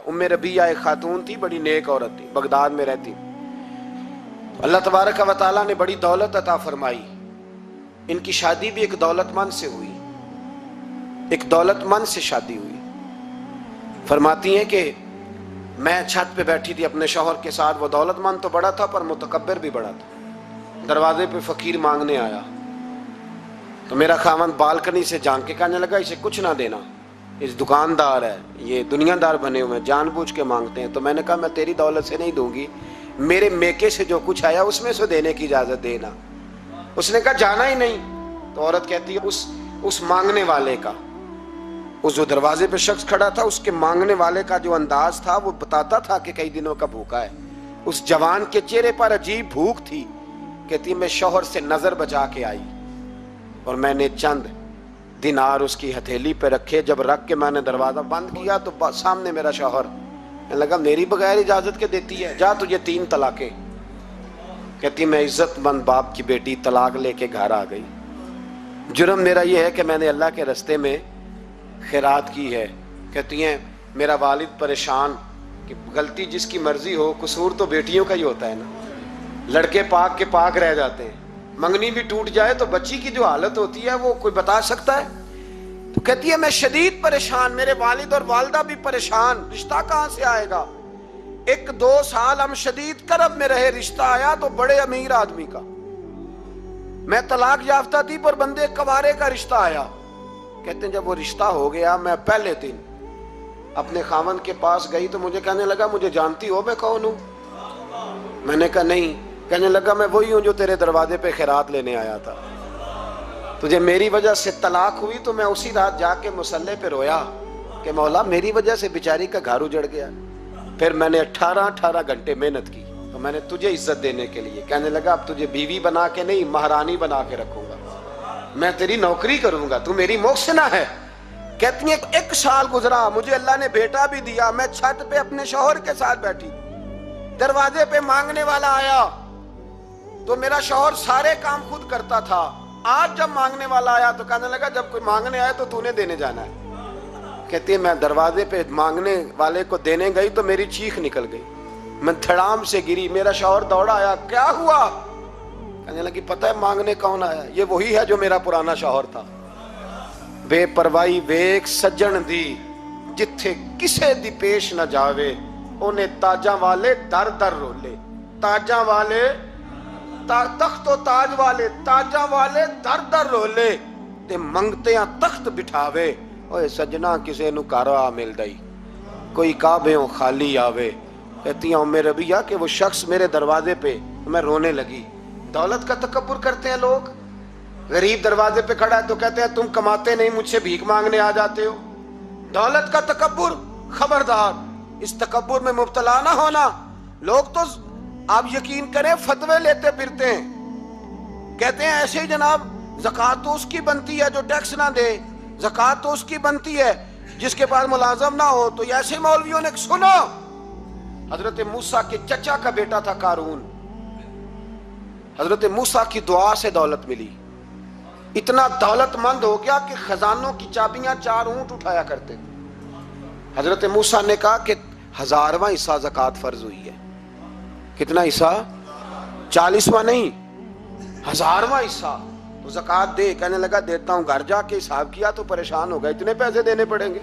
उम्मे रबिया एक खातून थी, बड़ी नेक औरत थी, बगदाद में रहती। अल्लाह तबारक व तआला ने बड़ी दौलत अता फरमाई। इनकी शादी भी एक दौलतमंद से हुई, एक दौलतमंद से शादी हुई। फरमाती हैं कि मैं छत पे बैठी थी अपने शौहर के साथ। वो दौलतमंद तो बड़ा था पर मुतकब्बिर भी बड़ा था। दरवाजे पे फकीर मांगने आया तो मेरा खामन बालकनी से झांक के कहने लगा, इसे कुछ ना देना, इस दुकानदार है, ये दुनियादार बने हुए हैं, जानबूझ के मांगते हैं। तो मैंने कहा मैं तेरी दौलत से नहीं दूंगी, मेरे मेके से जो कुछ आया उसमें से देने की इजाजत देना। उसने कहा जाना ही नहीं। तो औरत कहती है उस मांगने वाले का, उस जो दरवाजे पे शख्स खड़ा था, उसके मांगने वाले का जो अंदाज था वो बताता था कि कई दिनों का भूखा है। उस जवान के चेहरे पर अजीब भूख थी। कहती मैं शौहर से नजर बचा के आई और मैंने चंद दिनार उसकी हथेली पे रखे। जब रख के मैंने दरवाजा बंद किया तो सामने मेरा शौहर लगा, मेरी बगैर इजाजत के देती है, जा तुझे 3 तलाके। कहती मैं इज्जतमंद बाप की बेटी तलाक लेके घर आ गई। जुर्म मेरा ये है कि मैंने अल्लाह के रास्ते में खैरात की है। कहती हैं मेरा वालिद परेशान कि गलती जिसकी मर्जी हो, कसूर तो बेटियों का ही होता है ना। लड़के पाक के पाक रह जाते हैं, मंगनी भी टूट जाए तो बच्ची की जो हालत होती है वो कोई बता सकता है। तो कहती है मैं शदीद परेशान, मेरे वालिद और वालदा भी परेशान, रिश्ता कहां से आएगा। 1-2 साल हम शदीद करब में रहे, रिश्ता आया तो बड़े अमीर आदमी का। मैं तलाक याफ्ता थी पर बंदे कवारे का रिश्ता आया। कहते हैं जब वो रिश्ता हो गया, मैं पहले दिन अपने खामन के पास गई तो मुझे कहने लगा मुझे जानती हो मैं कौन हूं। मैंने कहा नहीं। कहने लगा मैं वही हूं जो तेरे दरवाजे पे खैरात लेने आया था। तुझे मेरी वजह से तलाक हुई तो मैं उसी रात जाके मुसल्ले पे रोया कि मौला मेरी वजह से बेचारी का घर उजड़ गया। फिर मैंने 18 घंटे मेहनत की तो मैंने तुझे इज्जत देने के लिए। कहने लगा अब तुझे बीवी बना के नहीं, महारानी बना के रखूंगा, मैं तेरी नौकरी करूंगा, तू मेरी मोहसिना है। कहती है 1 साल गुजरा, मुझे अल्लाह ने बेटा भी दिया। मैं छत पे अपने शौहर के साथ बैठी, दरवाजे पे मांगने वाला आया तो मेरा शौहर सारे काम खुद करता था। आज जब मांगने वाला आया तो कहने लगा जब कोई मांगने आया तो तूने देने जाना है। कहती है मैं दरवाजे पे मांगने वाले को देने गई तो मेरी चीख निकल गई, मैं धड़ाम से गिरी। मेरा शौहर दौड़ा आया, क्या हुआ। कहने लगी पता है मांगने कौन आया, ये वही है जो मेरा पुराना शौहर था। बेपरवाही वेख सज्जन दी, जिथे किसे दी पेश न जावे, उन्हें ताजा वाले दर दर रोले। ताजा वाले तख्तो ताज वाले, ताजा वाले दर दर रोले, ते मंगते तख्त बिठावे। ओए सजना किसे नु घर आ मिलदा ही, कोई काबेओं खाली आवे। कहती हूं मेरे रबिया कि वो शख्स मेरे दरवाजे पे, मैं रोने लगी। दौलत का तकब्बुर करते हैं लोग। गरीब दरवाजे पे खड़ा है तो कहते हैं तुम कमाते नहीं, मुझसे भीख मांगने आ जाते हो। दौलत का तकब्बुर, खबरदार इस तकब्बुर में मुब्तला ना होना। लोग तो आप यकीन करें फतवे लेते फिरते हैं, कहते हैं ऐसे ही जनाब ज़कात तो उसकी बनती है जो टैक्स ना दे, ज़कात तो उसकी बनती है जिसके पास मुलाजम ना हो। तो ऐसे मौलवियों ने सुनो, हजरत मूसा के चचा का बेटा था कारून, हजरत मूसा की दुआ से दौलत मिली। इतना दौलतमंद हो गया कि खजानों की चाबियां 4 ऊंट उठाया करते थे। हजरत मूसा ने कहा कि 1000वां हिस्सा ज़कात फर्ज हुई है। कितना हिस्सा? 40वां नहीं, 1000वां हिस्सा तो ज़कात दे। कहने लगा देता हूं। घर जाके हिसाब किया तो परेशान हो गया, इतने पैसे देने पड़ेंगे।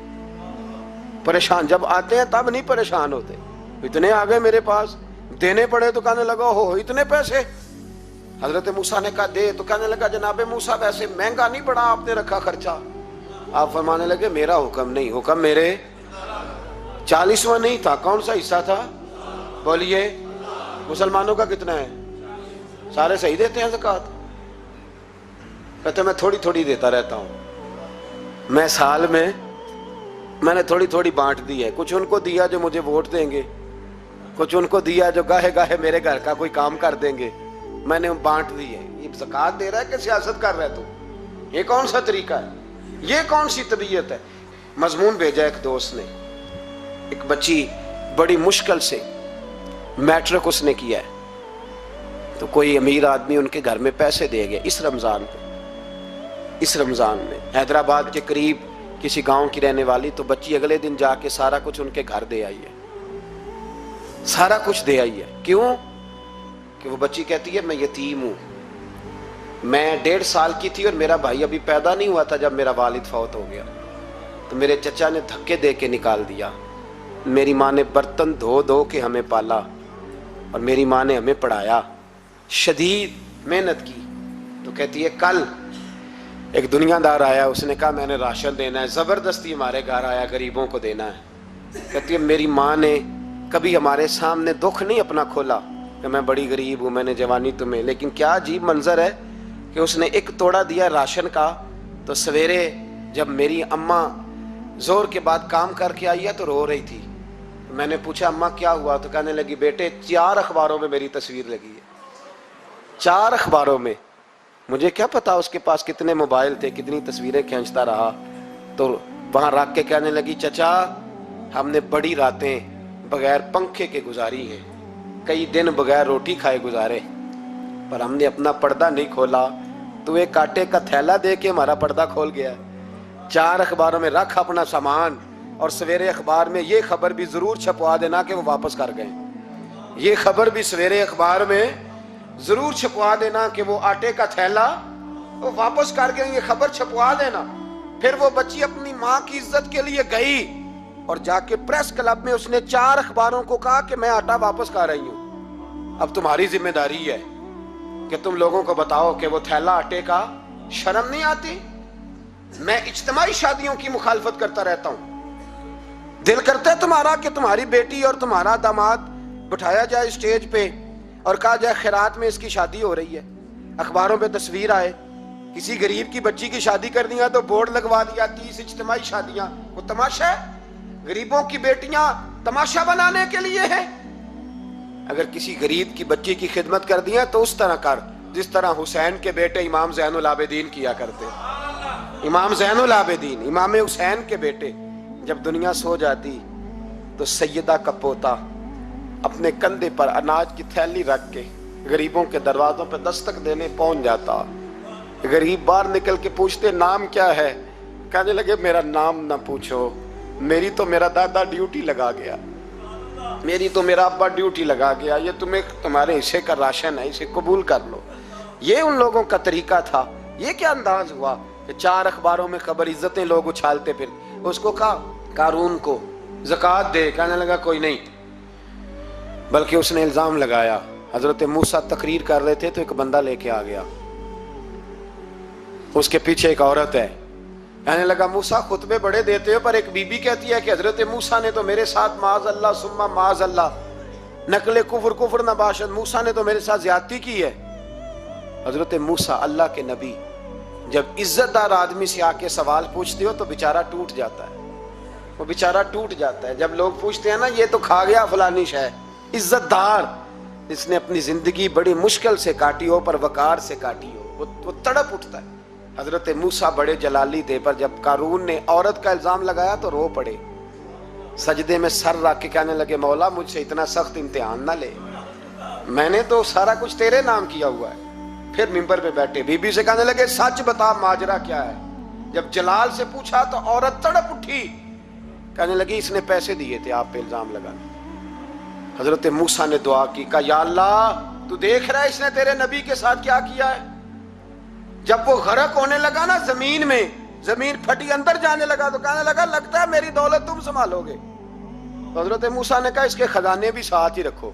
परेशान जब आते हैं तब नहीं परेशान होते, इतने आ गए मेरे पास, देने पड़े तो कहने लगा हो इतने पैसे। हजरत मूसा ने कहा दे, तो कहने लगा जनाबे मूसा वैसे महंगा नहीं पड़ा आपने रखा खर्चा। आप फरमाने लगे मेरा हुक्म नहीं, हुक्म मेरे 40वां नहीं था। कौन सा हिस्सा था बोलिए? मुसलमानों का कितना है? सारे सही देते हैं ज़कात? कहते मैं थोड़ी थोड़ी देता रहता हूं। मैं साल में मैंने थोड़ी थोड़ी बांट दी है। कुछ उनको दिया जो मुझे वोट देंगे, कुछ उनको दिया जो गाहे गाहे मेरे घर का कोई काम कर देंगे, मैंने बांट दी है। ये ज़कात दे रहा है कि सियासत कर रहा है तू? ये कौन सा तरीका है? ये कौन सी तबीयत है? मजमून भेजा एक दोस्त ने, एक बच्ची बड़ी मुश्किल से मैट्रिक उसने किया है, तो कोई अमीर आदमी उनके घर में पैसे दे गया इस रमज़ान पे। इस रमज़ान में हैदराबाद के करीब किसी गांव की रहने वाली, तो बच्ची अगले दिन जाके सारा कुछ उनके घर दे आई है, सारा कुछ दे आई है। क्यों? कि वो बच्ची कहती है मैं यतीम हूं, मैं 1.5 साल की थी और मेरा भाई अभी पैदा नहीं हुआ था जब मेरा वालिद फौत हो गया, तो मेरे चचा ने धक्के दे के निकाल दिया। मेरी माँ ने बर्तन धो धो के हमें पाला और मेरी माँ ने हमें पढ़ाया, शदीद मेहनत की। तो कहती है कल एक दुनियादार आया, उसने कहा मैंने राशन देना है, ज़बरदस्ती हमारे घर आया, गरीबों को देना है। कहती है मेरी माँ ने कभी हमारे सामने दुख नहीं अपना खोला कि मैं बड़ी गरीब हूँ, मैंने जवानी तुम्हें, लेकिन क्या अजीब मंजर है कि उसने एक तोड़ा दिया राशन का, तो सवेरे जब मेरी अम्मा जोर के बाद काम करके आई है तो रो रही थी। तो मैंने पूछा अम्मा क्या हुआ? तो कहने लगी बेटे 4 अखबारों में मेरी तस्वीर लगी है, 4 अखबारों में। मुझे क्या पता उसके पास कितने मोबाइल थे, कितनी तस्वीरें खींचता रहा। तो वहां रख के कहने लगी चचा हमने बड़ी रातें बगैर पंखे के गुजारी हैं, कई दिन बगैर रोटी खाए गुजारे, पर हमने अपना पर्दा नहीं खोला, तो एक आटे का थैला दे के हमारा पर्दा खोल गया। 4 अखबारों में रख अपना सामान, और सवेरे अखबार में ये खबर भी जरूर छपवा देना कि वो वापस कर गए। ये खबर भी सवेरे अखबार में जरूर छपवा देना कि वो आटे का थैला वो वापस कर गए, ये खबर छपवा देना। फिर वो बच्ची अपनी माँ की इज्जत के लिए गई और जाके प्रेस क्लब में उसने 4 अखबारों को कहा कि मैं आटा वापस कर रही हूं, अब तुम्हारी जिम्मेदारी है कि तुम लोगों को बताओ कि वो थैला आटे का। शर्म नहीं आती? मैं इज्तिमाई शादियों की मुखालफत करता रहता हूं, दिल करता है तुम्हारा कि तुम्हारी बेटी और तुम्हारा दामाद बिठाया जाए स्टेज पे और कहा जाए खैरात में इसकी शादी हो रही है, अखबारों पे तस्वीर आए। किसी गरीब की बच्ची की शादी कर दिया तो बोर्ड लगवा दिया 30 इज्तिमाई शादियां। वो तमाशा है? गरीबों की बेटियां तमाशा बनाने के लिए है? अगर किसी गरीब की बच्ची की खिदमत कर दिया तो उस तरह कर जिस तरह हुसैन के बेटे इमाम ज़ैनुल आबिदीन किया करते। इमाम ज़ैनुल आबिदीन, इमाम हुसैन के बेटे, जब दुनिया सो जाती तो सैयदा का पोता अपने कंधे पर अनाज की थैली रख के गरीबों के दरवाजों पर दस्तक देने पहुंच जाता। गरीब बाहर निकल के पूछते नाम क्या है? कहने लगे मेरा नाम ना पूछो, मेरी तो मेरा दादा ड्यूटी लगा गया, मेरी तो मेरा अब्बा ड्यूटी लगा गया, ये तुम्हें तुम्हारे हिस्से का राशन है, इसे कबूल कर लो। ये उन लोगों का तरीका था। ये क्या अंदाज हुआ कि 4 अखबारों में खबर, इज्जतें लोग उछालते फिर। उसको कहा कारून को ज़कात दे, कहने लगा कोई नहीं, बल्कि उसने इल्जाम लगाया। हजरत मूसा तकरीर कर रहे थे तो एक बंदा लेके आ गया, उसके पीछे एक औरत है। कहने लगा मूसा खुतबे बड़े देते हो, पर एक बीबी कहती है कि हजरत मूसा ने तो मेरे साथ माज अल्लाह सुम्मा माज अल्लाह नकले कुफर नबाशत, मूसा ने तो मेरे साथ ज्यादती की है। हजरत मूसा अल्लाह के नबी जब इज्जतदार आदमी से आके सवाल पूछते हो तो बेचारा टूट जाता है, वो बेचारा टूट जाता है। जब लोग पूछते हैं ना ये तो खा गया फलानी शय, इज्जतदार इसने अपनी जिंदगी बड़ी मुश्किल से काटी हो पर वकार से काटी हो, वो तड़प उठता है। हजरत मूसा बड़े जलाली थे, पर जब कारून ने औरत का इल्जाम लगाया तो रो पड़े, सजदे में सर रख के कहने लगे मौला मुझसे इतना सख्त इम्तिहान ना ले, मैंने तो सारा कुछ तेरे नाम किया हुआ है। फिर मिंबर पे बैठे बीबी से कहने लगे सच बता माजरा क्या है। जब जलाल से पूछा तो औरत तड़प उठी, कहने लगी इसने पैसे दिए थे आप पे इल्जाम लगाने। हजरत मूसा ने दुआ की, कहा या अल्लाह तू देख रहा है इसने तेरे नबी के साथ क्या किया है। जब वो गरक होने लगा ना जमीन में, जमीन फटी अंदर जाने लगा तो कहने लगा लगता है मेरी दौलत तुम संभालोगे। तो हजरत मूसा ने कहा इसके खजाने भी साथ ही रखो।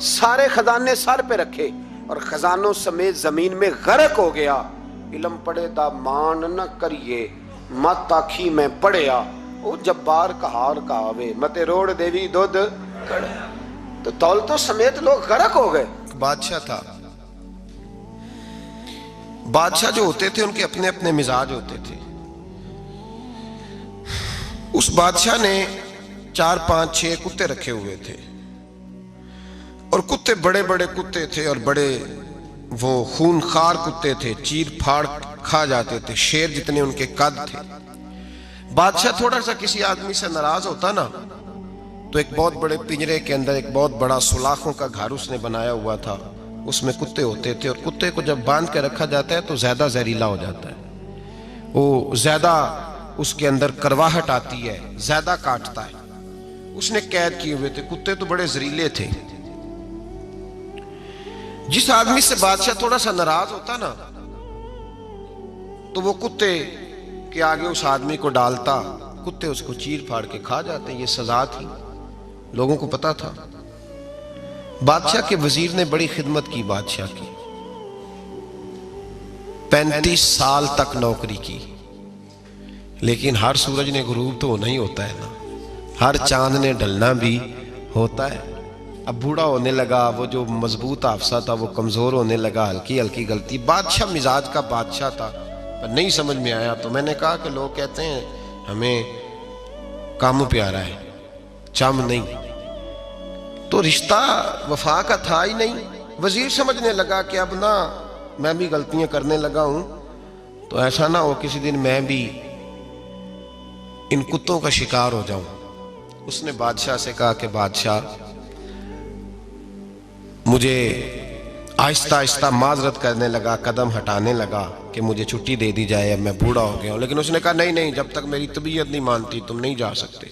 सारे खजाने सर पे रखे और खजानों समेत जमीन में गरक हो गया। इलम पढ़े दा मान न करिए मत आखी में पढ़िया, वो जब्बार कहार कहावे मते रोड देवी दुध कड़े। तो दौलतों समेत लोग गरक हो गए। बादशाह था, बादशाह जो होते थे उनके अपने अपने मिजाज होते थे। उस बादशाह ने 4, 5, 6 कुत्ते रखे हुए थे और कुत्ते बड़े बड़े कुत्ते थे और बड़े वो खूनखार कुत्ते थे, चीर फाड़ खा जाते थे, शेर जितने उनके कद थे। बादशाह थोड़ा सा किसी आदमी से नाराज होता ना तो एक बहुत बड़े पिंजरे के अंदर एक बहुत बड़ा सुलाखों का घर उसने बनाया हुआ था, उसमें कुत्ते होते थे। और कुत्ते को जब बांध के रखा जाता है तो ज्यादा जहरीला हो जाता है, वो ज्यादा उसके अंदर करवाहट आती है, ज्यादा काटता है। उसने कैद किए हुए थे। कुत्ते तो बड़े जहरीले थे। जिस आदमी से बादशाह थोड़ा सा नाराज होता ना, तो वो कुत्ते के आगे उस आदमी को डालता, कुत्ते उसको चीर फाड़ के खा जाते। ये सजा थी, लोगों को पता था। बादशाह के वजीर ने बड़ी खिदमत की बादशाह की, 35 साल तक नौकरी की। लेकिन हर सूरज ने गुरूब तो नहीं होता है ना, हर चांद ने ढलना भी होता है। अब बूढ़ा होने लगा, वो जो मजबूत हाफसा था वो कमजोर होने लगा, हल्की हल्की गलती। बादशाह मिजाज का बादशाह था, पर नहीं समझ में आया। तो मैंने कहा कि लोग कहते हैं हमें काम प्यारा है, चम नहीं। तो रिश्ता वफा का था ही नहीं। वजीर समझने लगा कि अब ना मैं भी गलतियां करने लगा हूं, तो ऐसा ना हो किसी दिन मैं भी इन कुत्तों का शिकार हो जाऊं। उसने बादशाह से कहा कि बादशाह, मुझे आहिस्ता आहिस्ता माजरत करने लगा, कदम हटाने लगा कि मुझे छुट्टी दे दी जाए, अब मैं बूढ़ा हो गया हूं। लेकिन उसने कहा नहीं नहीं, जब तक मेरी तबीयत नहीं मानती तुम नहीं जा सकते।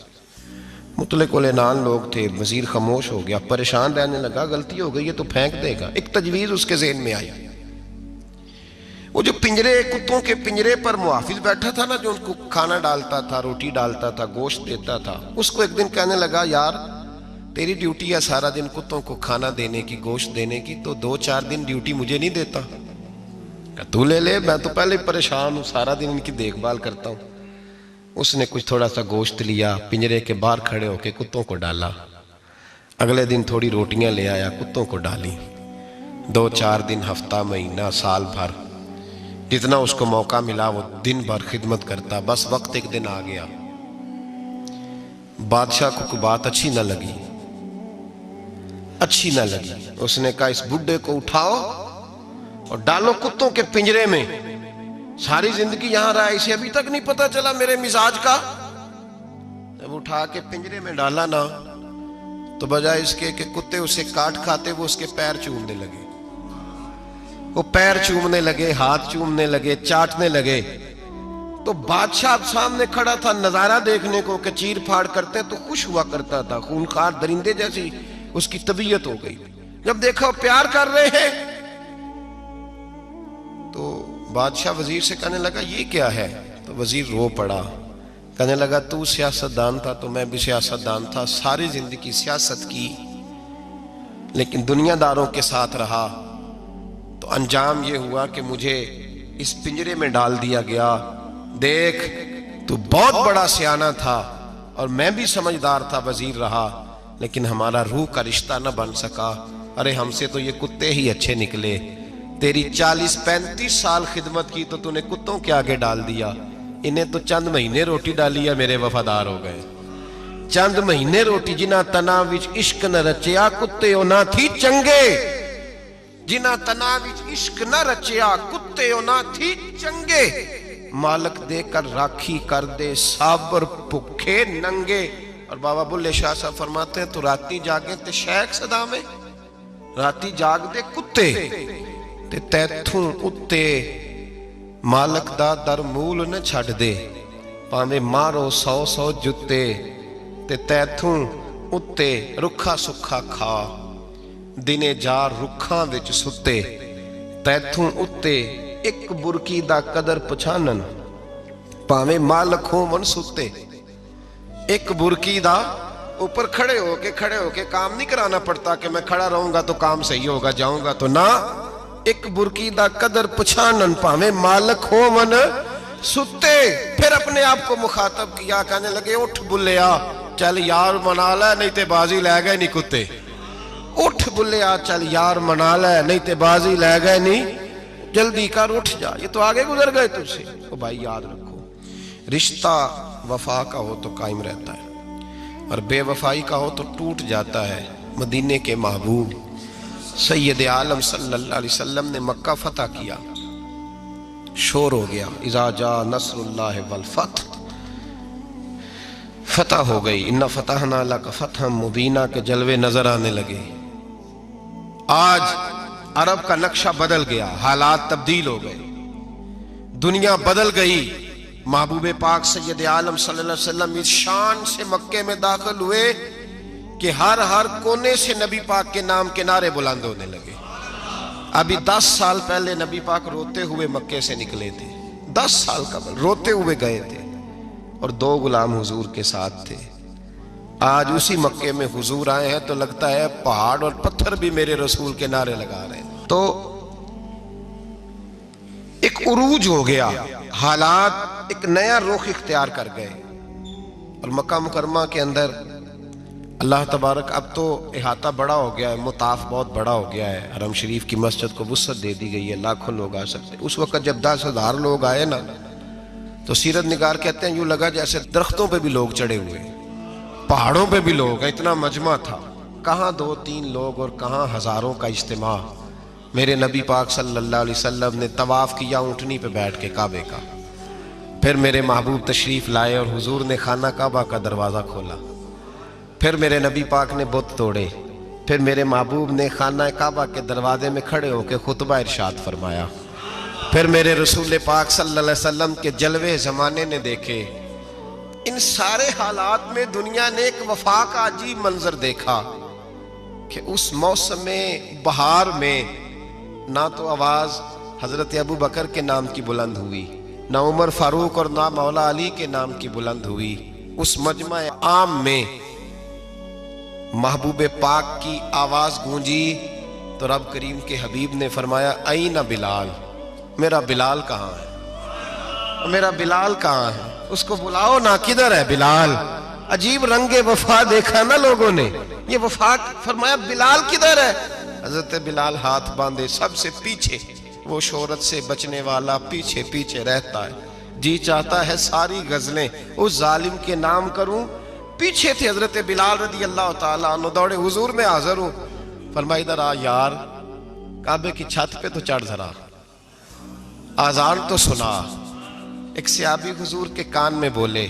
मुतलक उलेनान लोग थे। वजीर खामोश हो गया, परेशान रहने लगा। गलती हो गई है तो फेंक देगा। एक तजवीज उसके ज़हन में आई। वो जो पिंजरे, कुत्तों के पिंजरे पर मुहाफिज बैठा था ना, जो उनको खाना डालता था, रोटी डालता था, गोश्त देता था, उसको एक दिन कहने लगा, यार तेरी ड्यूटी है सारा दिन कुत्तों को खाना देने की, गोश्त देने की, तो 2-4 दिन ड्यूटी मुझे नहीं देता? तू ले ले, मैं तो पहले ही परेशान हूं, सारा दिन इनकी देखभाल करता हूं। उसने कुछ थोड़ा सा गोश्त लिया, पिंजरे के बाहर खड़े होकर कुत्तों को डाला। अगले दिन थोड़ी रोटियां ले आया, कुत्तों को डाली। 2-4 दिन, हफ्ता, महीना, साल भर, जितना उसको मौका मिला वो दिन भर खिदमत करता। बस वक्त एक दिन आ गया, बादशाह को कोई बात अच्छी न लगी। उसने कहा, इस बुड्ढे को उठाओ और डालो कुत्तों के पिंजरे में। सारी जिंदगी यहां रहा, इसे अभी तक नहीं पता चला मेरे मिजाज का। जब उठा के पिंजरे में डाला ना, तो बजाय इसके कि कुत्ते उसे काट खाते, वो उसके पैर चूमने लगे। वो पैर चूमने लगे, हाथ चूमने लगे, चाटने लगे। तो बादशाह सामने खड़ा था नजारा देखने को कि चीर फाड़ करते, तो खुश हुआ करता था। खूनखार दरिंदे जैसी उसकी तबीयत हो गई। जब देखा प्यार कर रहे हैं, तो बादशाह वजीर से कहने लगा, ये क्या है? तो वजीर रो पड़ा, कहने लगा, तू सियासतदान था तो मैं भी सियासतदान था, सारी जिंदगी सियासत की, लेकिन दुनियादारों के साथ रहा, तो अंजाम ये हुआ कि मुझे इस पिंजरे में डाल दिया गया। देख, तू बहुत बड़ा सियाना था और मैं भी समझदार था, वजीर रहा, लेकिन हमारा रूह का रिश्ता न बन सका। अरे हमसे तो ये कुत्ते ही अच्छे निकले। तेरी 40-35 साल खिदमत की तो तूने कुत्तों के आगे डाल दिया। इन्हें तो चंद महीने रोटी डाली है, मेरे वफादार हो गए। चंद महीने रोटी, जिन्हां तना विच इश्क न रचिया, कुत्ते ना थी चंगे। जिन्हां तना विच इश्क न रचिया, कुत्ते ना थी चंगे। मालक देकर राखी कर दे, साबर भुखे नंगे। और बाबा बुल्ले शाह साहब फरमाते हैं, तो राती जागे ते शेख सदा में, राती जाग दे कुत्ते ते तैथों उत्ते मालक दा दर मूल न छड़ दे। भावें मारो 100 जुत्ते ते तैथों उत्ते रुखा सुखा खा। दिने जार रुखां विच सुते, तैथों उत्ते एक बुरकी दा कदर पछानन। भावें मालक होवन सुते, एक बुरकी दा ऊपर खड़े होके काम नहीं कराना पड़ता कि मैं खड़ा रहूंगा तो काम सही होगा, जाऊंगा तो ना। एक बुरकी दा कदर पछानन, भावें मालक होवन सुते। फिर अपने आप को मुखातब किया, कहने लगे, उठ बुल्लिया, चल यार मना ले, नहीं ते बाजी लै गए नहीं कुत्ते। उठ बुल्लिया, चल यार मना ले, नहीं ते बाजी लै गए नहीं, जल्दी कर, उठ जा, ये तो आगे गुजर गए तुझसे। तो भाई याद रखो, रिश्ता वफा का हो तो कायम रहता है, और बेवफाई का हो तो टूट जाता है। मदीने के महबूब सैयद आलम सल्लल्लाहु अलैहि वसल्लम ने मक्का फतह किया, शोर हो गया, इज़ा जा नस्रुल्लाह वल फतह, फतह हो गई। इन्ना फतहना लका फतहम मुबीना के जलवे नजर आने लगे। आज अरब का नक्शा बदल गया, हालात तब्दील हो गए, दुनिया बदल गई। महबूब पाक सैयद आलम सल्लल्लाहु अलैहि वसल्लम इस शान से मक्के में दाखिल हुए कि हर कोने से नबी पाक के नाम के नारे बुलंद होने लगे। अभी 10 साल पहले नबी पाक रोते हुए मक्के से निकले थे, 10 साल कबल रोते हुए गए थे और 2 गुलाम हुजूर के साथ थे। आज उसी मक्के में हुजूर आए हैं तो लगता है पहाड़ और पत्थर भी मेरे रसूल के नारे लगा रहे हैं। तो एक उरूज हो गया, हालात एक नया रुख इख्तियार कर गए और मक्का मुकरमा के अंदर अल्लाह तबारक, अब तो इहाता बड़ा हो गया है, मुताफ बहुत बड़ा हो गया है, हरम शरीफ की मस्जिद को वुसअत दे दी गई है, लाखों लोग आ सकते। उस वक्त जब 10,000 लोग आए ना तो सीरत निगार कहते हैं यूं लगा जैसे दरख्तों पे भी लोग चढ़े हुए, पहाड़ों पे भी लोग, इतना मजमा था। कहाँ 2-3 लोग और कहाँ हजारों का इज्तिमा। मेरे नबी पाक सल्लल्लाहु अलैहि वसल्लम ने तवाफ किया ऊँटनी पे बैठ के काबे का, फिर मेरे महबूब तशरीफ लाए और हुजूर ने खाना काबा का दरवाज़ा खोला, फिर मेरे नबी पाक ने बुत तोड़े, फिर मेरे महबूब ने खाना काबा के दरवाजे में खड़े होकर खुतबा इरशाद फरमाया, फिर मेरे रसूल पाक सल्लल्लाहु अलैहि वसल्लम के जलवे ज़माने ने देखे। इन सारे हालात में दुनिया ने एक वफा का अजीब मंजर देखा कि उस मौसम में बहार में ना तो आवाज़ हज़रत अबू बकर के नाम की बुलंद हुई, ना उमर फारूक और ना मौला अली के नाम की बुलंद हुई। उस मजमा आम में महबूब पाक की आवाज़ गूंजी तो रब करीम के हबीब ने फरमाया, आई ना बिलाल, मेरा बिलाल कहाँ है, मेरा बिलाल कहाँ है, उसको बुलाओ ना, किधर है बिलाल। अजीब रंगे वफा देखा ना लोगों ने, ये वफा। फरमाया बिलाल किधर है। हजरत बिलाल हाथ बांधे, सबसे पीछे, वो शोहरत से बचने वाला पीछे पीछे रहता है। जी चाहता है सारी गजलें उस जालिम के नाम करूं। पीछे थे हजरत बिलाल रदी अल्लाह ताला अन्हु, दौड़े हुजूर में हाजिर हूं। फरमाया इधर आ यार, काबे की छत पे तो चढ़ जरा, आजान तो सुना। एक सहाबी हुजूर के कान में बोले,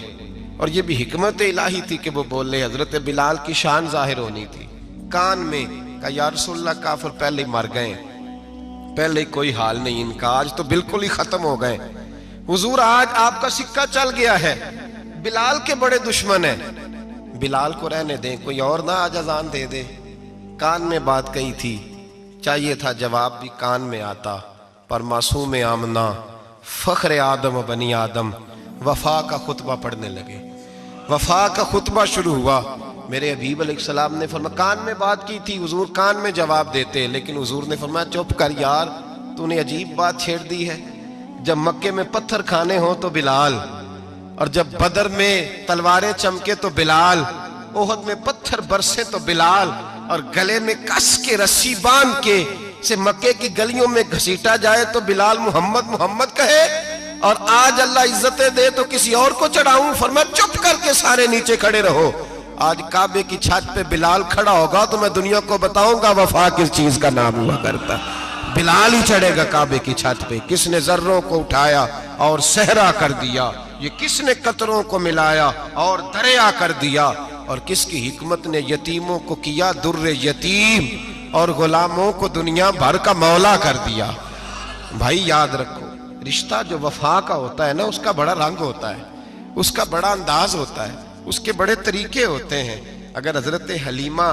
और ये भी हिकमत इलाही थी कि वो बोले, हजरत बिलाल की शान जाहिर होनी थी। कान में कहा, या रसूलल्लाह काफिर पहले ही मर गए, पहले कोई हाल नहीं इनका, आज तो बिल्कुल ही खत्म हो गए। हुजूर आज आपका सिक्का चल गया है, बिलाल के बड़े दुश्मन हैं, बिलाल को रहने दें, कोई और ना आज अजान दे दे। कान में बात कही थी, चाहिए था जवाब भी कान में आता, पर मासूम आमना फख्र आदम बनी आदम वफा का खुतबा पढ़ने लगे। वफा का खुतबा शुरू हुआ। मेरे हबीब अलैहिस्सलाम ने फरमाया, कान में बात की थी, हुजूर कान में जवाब देते, लेकिन हुजूर ने फरमाया चुप कर यार, तूने अजीब बात छेड़ दी है। जब मक्के में पत्थर खाने हो तो बिलाल, और जब बदर में तलवारें चमके तो बिलाल, ओहद में पत्थर बरसे तो बिलाल, और गले में कस के रस्सी बांध के से मक्के की गलियों में घसीटा जाए तो बिलाल मोहम्मद मोहम्मद कहे, और आज अल्लाह इज्जतें दे तो किसी और को चढ़ाऊं। फरमाया चुप करके सारे नीचे खड़े रहो। आज काबे की छत पे बिलाल खड़ा होगा तो मैं दुनिया को बताऊंगा वफा किस चीज का नाम हुआ करता। बिलाल ही चढ़ेगा काबे की छत पे। किसने जर्रों को उठाया और सहरा कर दिया, ये किसने कतरों को मिलाया और दरिया कर दिया, और किसकी हिकमत ने यतीमों को किया दुर्रे यतीम और गुलामों को दुनिया भर का मौला कर दिया। भाई याद रखो, रिश्ता जो वफा का होता है ना, उसका बड़ा रंग होता है, उसका बड़ा अंदाज होता है, उसके बड़े तरीके होते हैं। अगर हजरत हलीमा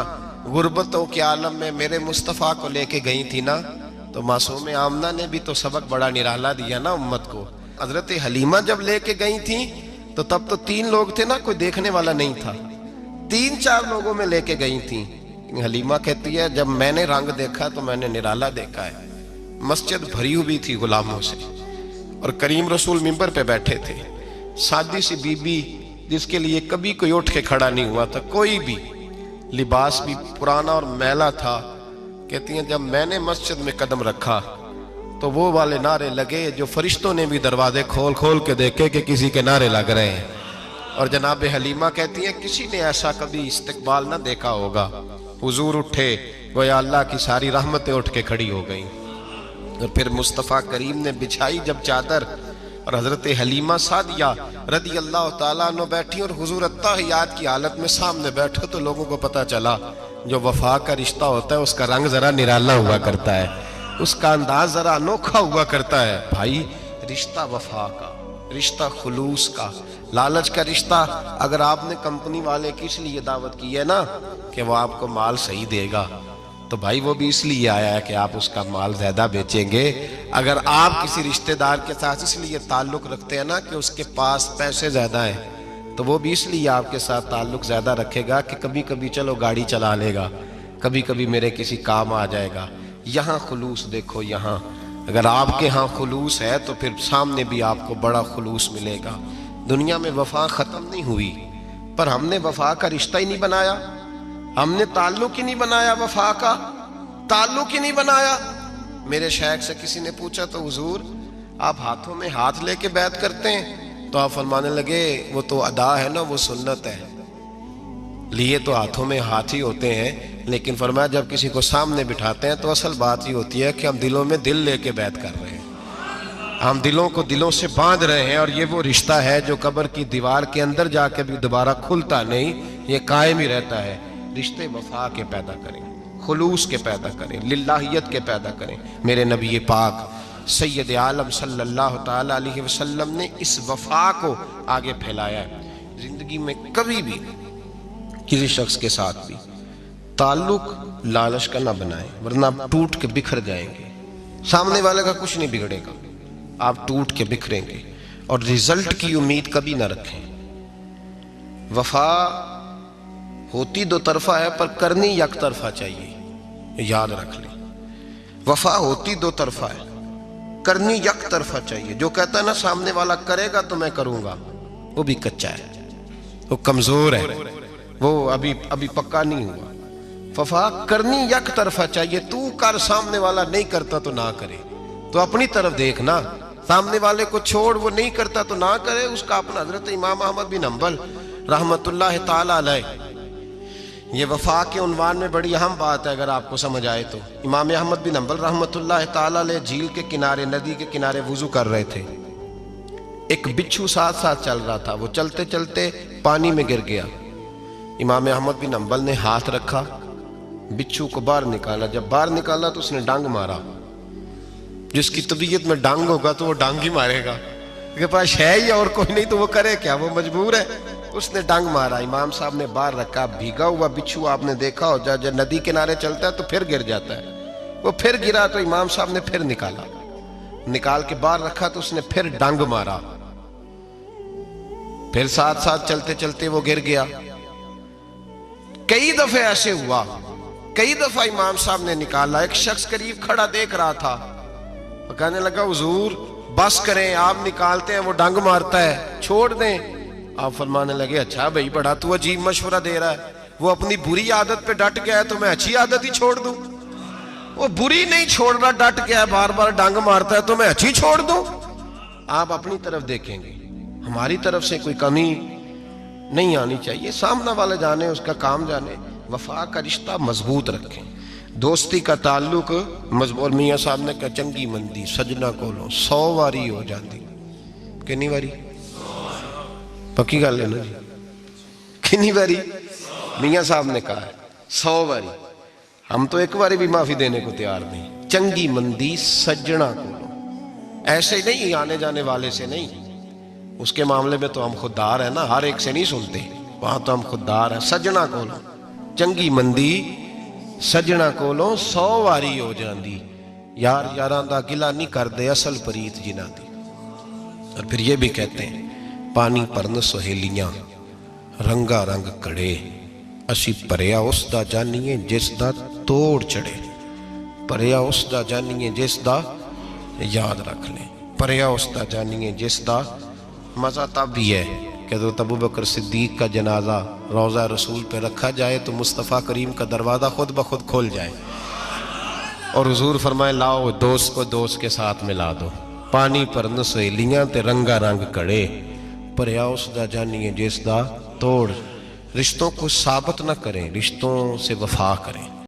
गुर्बतों के आलम में मेरे मुस्तफ़ा को लेके गई थी ना, तो मासूम आमना ने भी तो सबक बड़ा निराला दिया ना उम्मत को। हजरत हलीमा जब लेके गई थी तो तब तो 3 लोग थे ना, कोई देखने वाला नहीं था, 3-4 लोगों में लेके गई थी। हलीमा कहती है जब मैंने रंग देखा तो मैंने निराला देखा है। मस्जिद भरी हुई थी गुलामों से, और करीम रसूल मिंबर पे बैठे थे। सादी सी बीबी जिसके लिए कभी कोई उठ के खड़ा नहीं हुआ था, कोई भी, लिबास भी पुराना और मैला था। कहती हैं जब मैंने मस्जिद में कदम रखा तो वो वाले नारे लगे जो फरिश्तों ने भी दरवाजे खोल खोल के देखे कि किसी के नारे लग रहे हैं। और जनाब हलीमा कहती हैं किसी ने ऐसा कभी इस्तकबाल ना देखा होगा। हुजूर उठे, गोया अल्लाह की सारी रहमतें उठ के खड़ी हो गई। और फिर मुस्तफ़ा करीम ने बिछाई जब चादर, और हजरत हलीमा सादिया रदी अल्लाह ताला अन्हा बैठी, और हुजूर अत्तहियात की हालत में सामने बैठो। तो लोगों को पता चला जो वफा का रिश्ता होता है उसका रंग जरा निराला हुआ करता है, उसका अंदाज जरा अनोखा हुआ करता है। भाई रिश्ता वफा का, रिश्ता खुलूस का। लालच का रिश्ता, अगर आपने कंपनी वाले की इसलिए दावत की है ना कि वो आपको माल सही देगा, तो भाई वो भी इसलिए आया है कि आप उसका माल ज्यादा बेचेंगे। अगर आप किसी रिश्तेदार के साथ इसलिए ताल्लुक रखते हैं ना कि उसके पास पैसे ज्यादा हैं, तो वो भी इसलिए आपके साथ ताल्लुक ज्यादा रखेगा कि कभी कभी चलो गाड़ी चला लेगा, कभी कभी मेरे किसी काम आ जाएगा। यहाँ खुलूस देखो, यहाँ अगर आपके यहाँ खुलूस है तो फिर सामने भी आपको बड़ा खुलूस मिलेगा। दुनिया में वफा खत्म नहीं हुई, पर हमने वफा का रिश्ता ही नहीं बनाया, हमने ताल्लुक ही नहीं बनाया, वफा का ताल्लुक ही नहीं बनाया। मेरे शेख से किसी ने पूछा तो हुजूर आप हाथों में हाथ लेके बैत करते हैं? तो आप फरमाने लगे वो तो अदा है ना, वो सुन्नत है, लिए तो हाथों में हाथ ही होते हैं, लेकिन फरमाया जब किसी को सामने बिठाते हैं तो असल बात ही होती है कि हम दिलों में दिल लेके बैत कर रहे हैं, हम दिलों को दिलों से बांध रहे हैं। और ये वो रिश्ता है जो कब्र की दीवार के अंदर जाके भी दोबारा खुलता नहीं, ये कायम ही रहता है। रिश्ते वफा के पैदा करें, खुलूस के पैदा करें, लिल्लाहियत के पैदा करें। मेरे नबी पाक सैयद आलम सल्लल्लाहु ताला अलैहि वसल्लम ने इस वफा को आगे फैलाया है। जिंदगी में कभी भी किसी शख्स के साथ भी ताल्लुक लालच का ना बनाएं, वरना आप टूट के बिखर जाएंगे। सामने वाले का कुछ नहीं बिगड़ेगा, आप टूट के बिखरेंगे। और रिजल्ट की उम्मीद कभी ना रखें। वफा होती दो तरफा है पर करनी एक तरफा चाहिए, याद रख लें। वफा होती दो तरफा है, करनी एक तरफा चाहिए। जो कहता है ना सामने वाला करेगा तो मैं करूंगा, वो भी कच्चा है, वो कमजोर है, वो अभी पक्का नहीं हुआ। वफा करनी एक तरफा चाहिए, तू कर, सामने वाला नहीं करता तो ना करे। तो अपनी तरफ देखना, सामने वाले को छोड़, वो नहीं करता तो ना करे, उसका अपना। हजरत इमाम अहमद बिन हंबल रहमतुल्लाह ताला अलैह, ये वफा के उन्वान में बड़ी अहम बात है अगर आपको समझ आए तो। इमाम अहमद बिन हंबल रहमतुल्लाह ताला अलैह झील के किनारे, नदी के किनारे वुजू कर रहे थे। एक बिच्छू साथ साथ चल रहा था, वो चलते चलते पानी में गिर गया। इमाम अहमद बिन हंबल ने हाथ रखा, बिच्छू को बाहर निकाला। जब बाहर निकाला तो उसने डांग मारा। जिसकी तबीयत में डांग होगा तो वो डांग ही मारेगा, उसके पास है ही और कोई नहीं, तो वो करे क्या, वो मजबूर है। उसने डांग मारा, इमाम साहब ने बाहर रखा। भीगा हुआ बिच्छू आपने देखा हो, जब नदी किनारे चलता है तो फिर गिर जाता है। वो फिर गिरा तो इमाम साहब ने फिर निकाला, निकाल के बाहर रखा तो उसने फिर डांग मारा। फिर साथ साथ चलते चलते वो गिर गया। कई दफे ऐसे हुआ, कई दफा इमाम साहब ने निकाला। एक शख्स करीब खड़ा देख रहा था, कहने लगा हुजूर बस करें, आप निकालते हैं वो डांग मारता है, छोड़ दें। आप फरमाने लगे अच्छा भाई बड़ा तू अजीब मशवरा दे रहा है, वो अपनी बुरी आदत पे डट गया है तो मैं अच्छी आदत ही छोड़ दूं? वो बुरी नहीं छोड़ रहा, डट गया, बार बार डांग मारता है तो मैं अच्छी छोड़ दूं? आप अपनी तरफ देखेंगे, हमारी तरफ से कोई कमी नहीं आनी चाहिए। सामने वाले जाने, उसका काम जाने। वफा का रिश्ता मजबूत रखें, दोस्ती का ताल्लुक मजबूत। मियाँ साहब ने कहा चंगी मंदी सजना कोलों 100 वारी हो जाती। कितनी वारी? पक्की गल है ना जी? कितनी बारी? मियाँ साहब ने कहा 100 बारी। हम तो एक बारी भी माफी देने को तैयार नहीं। चंगी मंदी सजना को, ऐसे नहीं आने जाने वाले से नहीं, उसके मामले में तो हम खुददार है ना, हर एक से नहीं सुनते, वहां तो हम खुददार है। सजना कोलों चंगी मंदी सजना कोलों 100 वारी हो जाती। यार यारां दा गिला नहीं करते असल प्रीत जिन्हां दी। और फिर ये भी कहते हैं पानी भरन सहेलियां रंगा रंग कड़े, असी भरिया उसदा जानीए जिसदा तोड़ चढ़े। भरिया उसदा जानीए जिसदा, याद रख लें, भरिया उसदा जानीए जिसदा। मजा तब भी है कि अबू बकर सिद्दीक का जनाजा रोज़ा रसूल पे रखा जाए तो मुस्तफ़ा करीम का दरवाज़ा खुद ब खुद खोल जाए और हुजूर फरमाए लाओ दोस्त को दोस्त के साथ मिला दो। पानी भरन सहेलियां ते रंगा रंग कड़े, भरिया उसदा जानिए जिसदा तोड़। रिश्तों को साबित न करें, रिश्तों से वफा करें।